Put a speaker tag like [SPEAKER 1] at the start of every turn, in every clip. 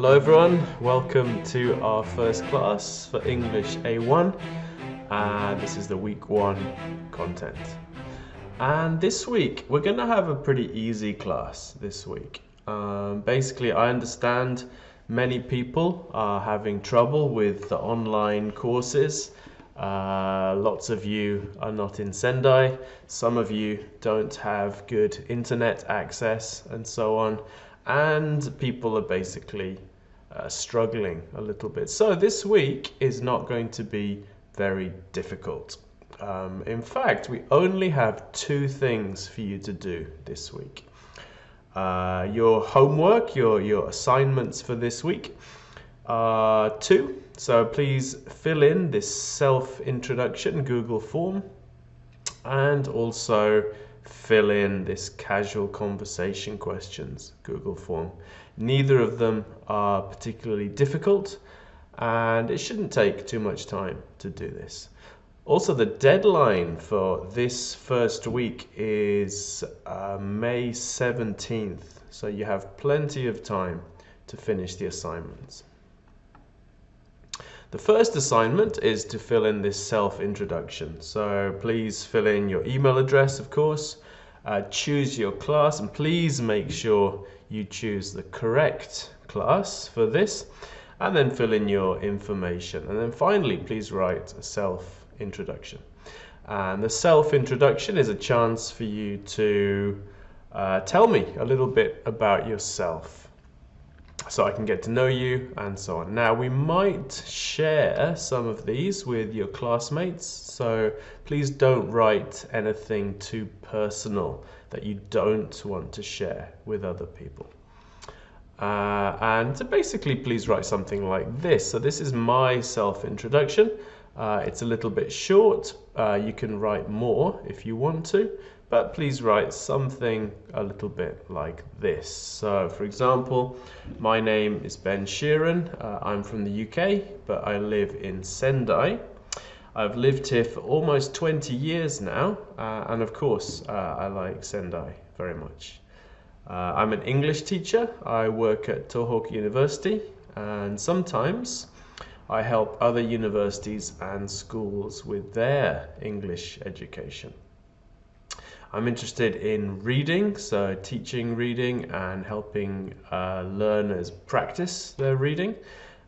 [SPEAKER 1] Hello everyone, welcome to our first class for English A1, and this is the week 1 content. And this week we're going to have a pretty easy class this week. Basically, I understand many people are having trouble with the online courses. Lots of you are not in Sendai, some of you don't have good internet access and so on, and people are basically struggling a little bit. So this week is not going to be very difficult. In fact, we only have 2 things for you to do this week. Your homework, your assignments for this week are 2. So please fill in this self-introduction Google form and also fill in this casual conversation questions Google form. Neither of them are particularly difficult and it shouldn't take too much time to do this. Also, the deadline for this first week is May 17th, so you have plenty of time to finish the assignments. The first assignment is to fill in this self-introduction. So please fill in your email address, of course, choose your class, and please make sure you choose the correct class for this, and then fill in your information. And then finally, please write a self-introduction. And the self-introduction is a chance for you to tell me a little bit about yourself, so I can get to know you and so on. Now, we might share some of these with your classmates, so please don't write anything too personal that you don't want to share with other people. And basically, please write something like this. So this is my self-introduction. It's a little bit short. You can write more if you want to, but please write something a little bit like this. So, for example, my name is Ben Sheeran. I'm from the UK, but I live in Sendai. I've lived here for almost 20 years now, and of course, I like Sendai very much. I'm an English teacher. I work at Tohoku University, and sometimes I help other universities and schools with their English education. I'm interested in reading, so teaching reading and helping learners practice their reading,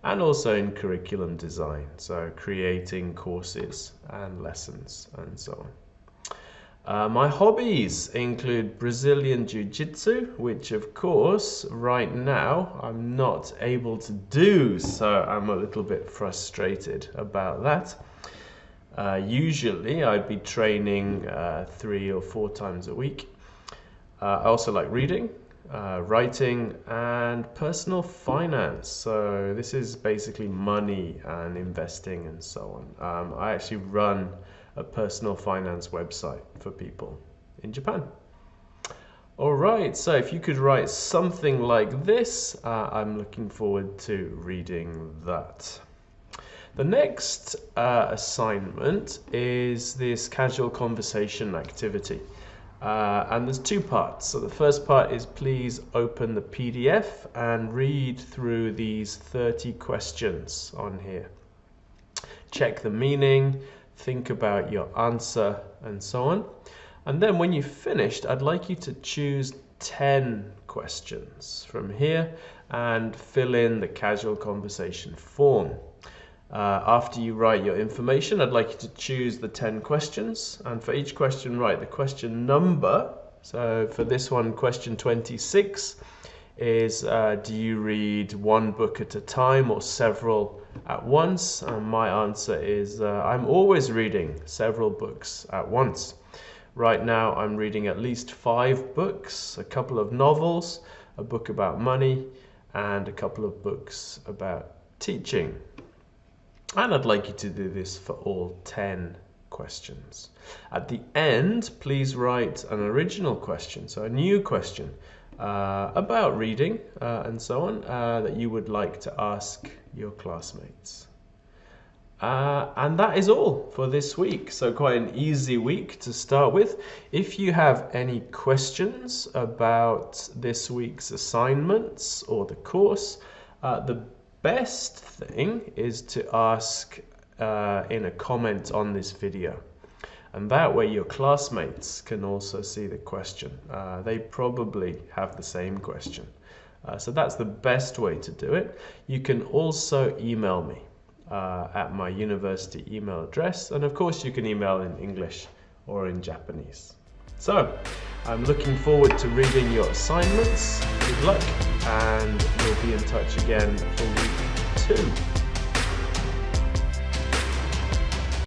[SPEAKER 1] and also in curriculum design, so creating courses and lessons and so on. My hobbies include Brazilian Jiu-Jitsu, which of course right now I'm not able to do, so I'm a little bit frustrated about that. Usually I'd be training 3 or 4 times a week. I also like reading, writing, and personal finance. So this is basically money and investing and so on. I actually run a personal finance website for people in Japan. All right, so if you could write something like this, I'm looking forward to reading that. The next assignment is this casual conversation activity. And there's 2 parts. So the first part is please open the PDF and read through these 30 questions on here. Check the meaning, think about your answer, and so on. And then when you've finished, I'd like you to choose 10 questions from here and fill in the casual conversation form. After you write your information, I'd like you to choose the 10 questions, and for each question write the question number. So for this one, question 26 is do you read 1 book at a time or several at once? And my answer is I'm always reading several books at once. Right now I'm reading at least 5 books, a couple of novels, a book about money, and a couple of books about teaching. And I'd like you to do this for all 10 questions. At the end, please write an original question, so a new question about reading and so on that you would like to ask your classmates. And that is all for this week. So quite an easy week to start with. If you have any questions about this week's assignments or the course, The best thing is to ask in a comment on this video. And that way your classmates can also see the question. They probably have the same question. So that's the best way to do it. You can also email me at my university email address. And of course you can email in English or in Japanese. So I'm looking forward to reading your assignments. Good luck, and we'll be in touch again for week 2.